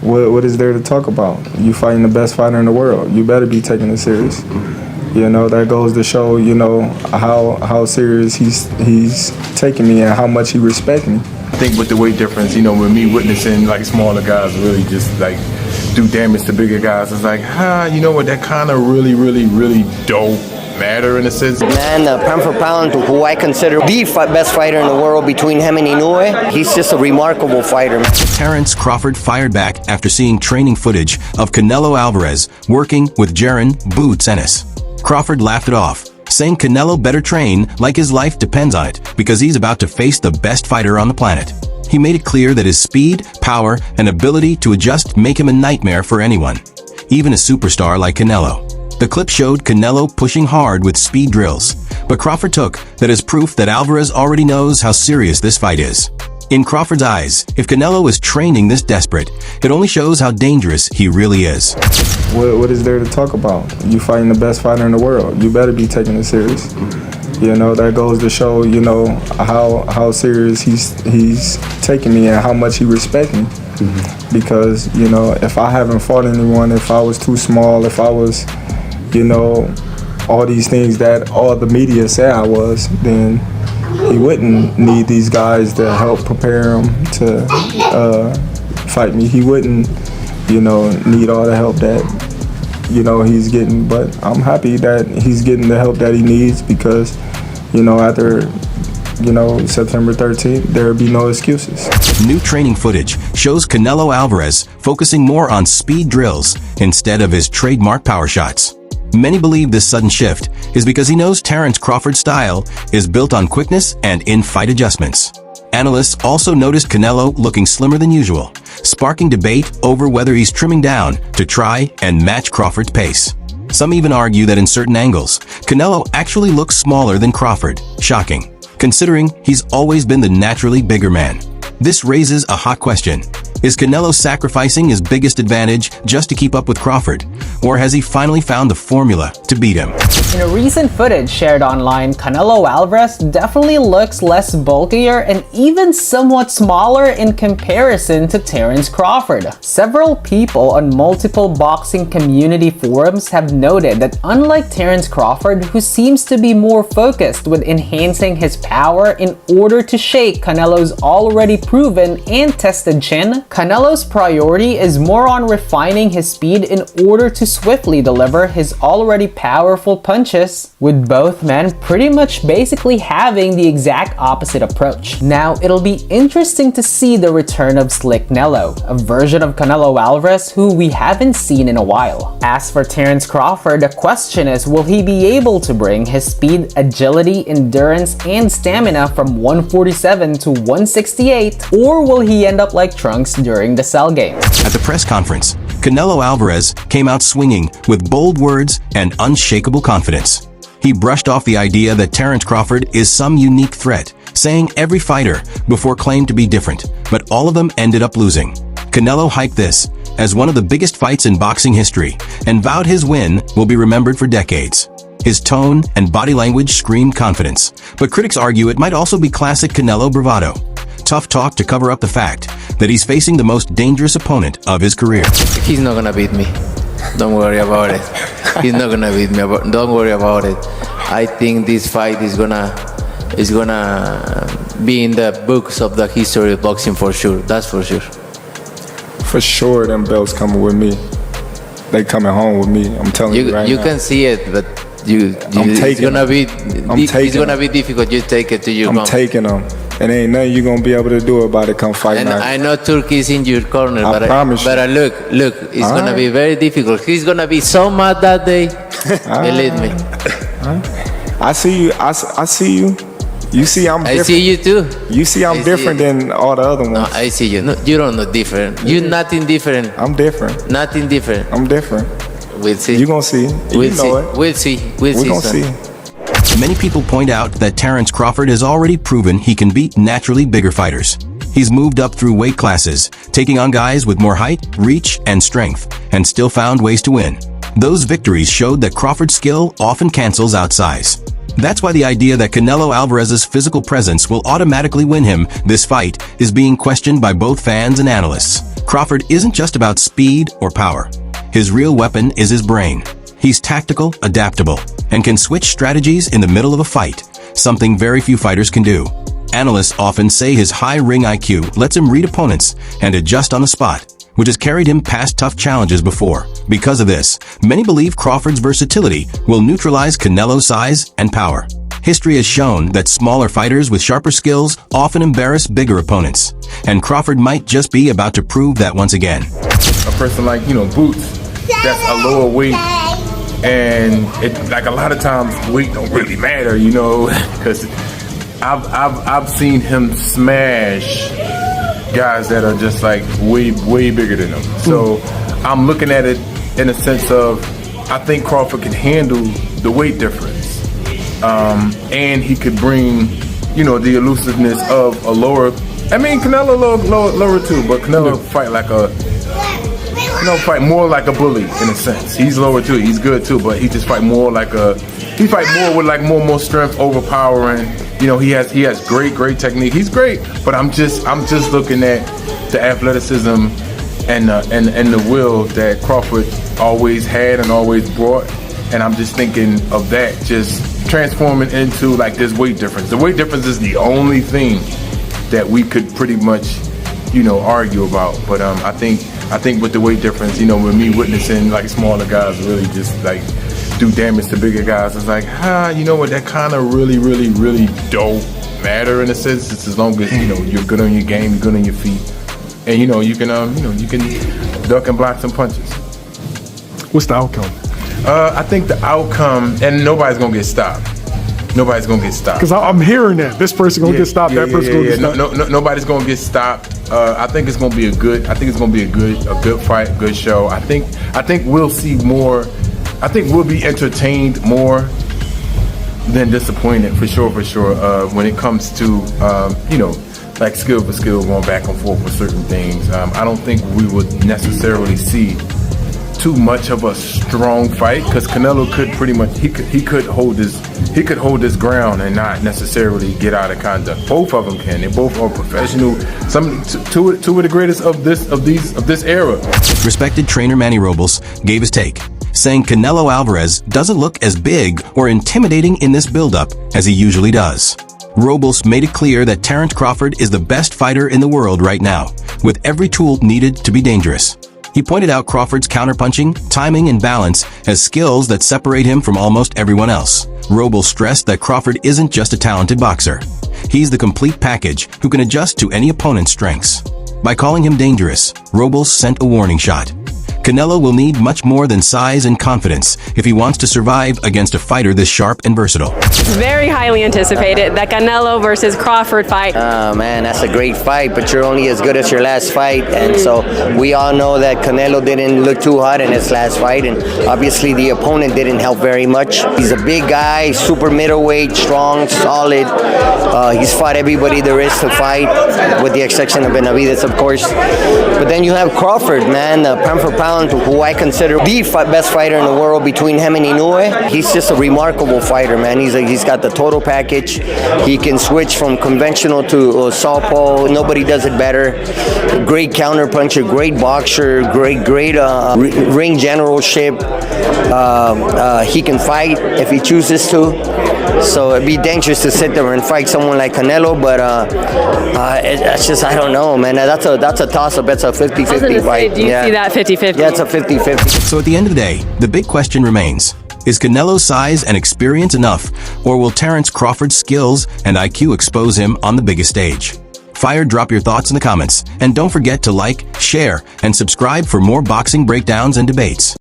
What is there to talk about? You fighting the best fighter in the world. You better be taking it serious. You know, that goes to show, you know, how serious he's taking me and how much he respects me. I think with the weight difference, you know, with me witnessing like smaller guys really just like do damage to bigger guys, it's like, you know what, that kind of really don't matter in a sense. Man, pound for pound, who I consider the best fighter in the world between him and Inoue, he's just a remarkable fighter. Terence Crawford fired back after seeing training footage of Canelo Alvarez working with Jaron "Boots" Ennis. Crawford laughed it off, saying Canelo better train like his life depends on it because he's about to face the best fighter on the planet. He made it clear that his speed, power, and ability to adjust make him a nightmare for anyone, even a superstar like Canelo. The clip showed Canelo pushing hard with speed drills, but Crawford took that as proof that Alvarez already knows how serious this fight is. In Crawford's eyes, if Canelo is training this desperate, it only shows how dangerous he really is. What is there to talk about? You fighting the best fighter in the world. You better be taking it serious. You know, that goes to show, you know, how serious he's taking me and how much he respects me. Because, you know, if I haven't fought anyone, if I was too small, if I was, you know, all these things that all the media say I was, then he wouldn't need these guys to help prepare him to fight me. He wouldn't, you know, need all the help that, you know, he's getting. But I'm happy that he's getting the help that he needs because, you know, after, you know, September 13th, there'll be no excuses. New training footage shows Canelo Alvarez focusing more on speed drills instead of his trademark power shots. Many believe this sudden shift is because he knows Terence Crawford's style is built on quickness and in-fight adjustments. Analysts also noticed Canelo looking slimmer than usual, sparking debate over whether he's trimming down to try and match Crawford's pace. Some even argue that in certain angles, Canelo actually looks smaller than Crawford. Shocking, considering he's always been the naturally bigger man. This raises a hot question. Is Canelo sacrificing his biggest advantage just to keep up with Crawford? Or has he finally found the formula to beat him? In a recent footage shared online, Canelo Alvarez definitely looks less bulkier and even somewhat smaller in comparison to Terence Crawford. Several people on multiple boxing community forums have noted that unlike Terence Crawford, who seems to be more focused with enhancing his power in order to shake Canelo's already proven and tested chin, Canelo's priority is more on refining his speed in order to swiftly deliver his already powerful punches, with both men pretty much basically having the exact opposite approach. Now, it'll be interesting to see the return of Slick Nello, a version of Canelo Alvarez who we haven't seen in a while. As for Terence Crawford, the question is, will he be able to bring his speed, agility, endurance, and stamina from 147 to 168, or will he end up like Trunks during the Cell game? At the press conference, Canelo Alvarez came out swinging with bold words and unshakable confidence. He brushed off the idea that Terence Crawford is some unique threat, saying every fighter before claimed to be different, but all of them ended up losing. Canelo hyped this as one of the biggest fights in boxing history and vowed his win will be remembered for decades. His tone and body language screamed confidence, but critics argue it might also be classic Canelo bravado. Tough talk to cover up the fact that he's facing the most dangerous opponent of his career. He's not gonna beat me. Don't worry about it. He's not gonna beat me. Don't worry about it. I think this fight is gonna be in the books of the history of boxing for sure. That's for sure. For sure, them belts coming with me. They coming home with me. I'm telling you right now. You can see it, but it's gonna be difficult. You take it to your I'm taking them. And ain't nothing you gonna be able to do about it come fight night. I know Turkey's in your corner, I promise you. But look, it's gonna be very difficult. He's gonna be so mad that day. Believe me. I see you. I see you. You see I'm different. I see you too. You see I'm different than all the other ones. No, I see you. No, you don't know different. You're nothing different. I'm different. Nothing different. I'm different. We'll see. You gonna see. We'll see. We'll see. We're gonna see. Many people point out that Terence Crawford has already proven he can beat naturally bigger fighters. He's moved up through weight classes, taking on guys with more height, reach, and strength, and still found ways to win. Those victories showed that Crawford's skill often cancels out size. That's why the idea that Canelo Alvarez's physical presence will automatically win him this fight is being questioned by both fans and analysts. Crawford isn't just about speed or power. His real weapon is his brain. He's tactical, adaptable, and can switch strategies in the middle of a fight, something very few fighters can do. Analysts often say his high ring IQ lets him read opponents and adjust on the spot, which has carried him past tough challenges before. Because of this, many believe Crawford's versatility will neutralize Canelo's size and power. History has shown that smaller fighters with sharper skills often embarrass bigger opponents, and Crawford might just be about to prove that once again. A person like, Boots, that's a lower weight, and like a lot of times weight don't really matter, because I've seen him smash guys that are just like way bigger than him. So I'm looking at it in a sense of, I think Crawford can handle the weight difference. And he could bring, the elusiveness of a lower. I mean, Canelo lower too, but Canelo fight more like a bully in a sense. He's lower too. He's good too, but he just fight more like he fight more with like more strength, overpowering. He has great technique. He's great, but I'm just looking at the athleticism and the will that Crawford always had and always brought. And I'm just thinking of that just transforming into like this weight difference. The weight difference is the only thing that we could pretty much, argue about. But I think with the weight difference, with me witnessing like smaller guys really just like do damage to bigger guys, it's like, that kind of really don't matter in a sense. It's as long as you're good on your game, you're good on your feet, and you can duck and block some punches. What's the outcome? I think the outcome, and nobody's gonna get stopped. Nobody's gonna get stopped. Because I'm hearing that this person gonna get stopped, that person gonna get stopped. Nobody's gonna get stopped. I think it's gonna be a good fight, good show. I think we'll see more. I think we'll be entertained more than disappointed for sure. When it comes to like skill for skill, going back and forth with certain things. I don't think we would necessarily see too much of a strong fight, because Canelo could pretty much he could hold his ground and not necessarily get out of conduct. Both of them can. They both are professional. Two of the greatest of this era. Respected trainer Manny Robles gave his take, saying Canelo Alvarez doesn't look as big or intimidating in this build-up as he usually does. Robles made it clear that Terence Crawford is the best fighter in the world right now, with every tool needed to be dangerous. He pointed out Crawford's counterpunching, timing, and balance as skills that separate him from almost everyone else. Robles stressed that Crawford isn't just a talented boxer. He's the complete package who can adjust to any opponent's strengths. By calling him dangerous, Robles sent a warning shot. Canelo will need much more than size and confidence if he wants to survive against a fighter this sharp and versatile. Very highly anticipated, that Canelo versus Crawford fight. Oh man, that's a great fight, but you're only as good as your last fight. And so we all know that Canelo didn't look too hot in his last fight, and obviously the opponent didn't help very much. He's a big guy, super middleweight, strong, solid. He's fought everybody there is to fight, with the exception of Benavidez, of course. But then you have Crawford, man, pound for pound, who I consider the best fighter in the world between him and Inoue. He's just a remarkable fighter, man. He's got the total package. He can switch from conventional to southpaw. Nobody does it better. Great counterpuncher, great boxer, great ring generalship. He can fight if he chooses to. So it'd be dangerous to sit there and fight someone like Canelo, but it's just, I don't know, man. That's a toss-up. It's a 50-50 fight. Do you see that 50-50? Yeah, it's a 50-50. So at the end of the day, the big question remains, is Canelo's size and experience enough, or will Terence Crawford's skills and IQ expose him on the biggest stage? Fire, drop your thoughts in the comments, and don't forget to like, share, and subscribe for more boxing breakdowns and debates.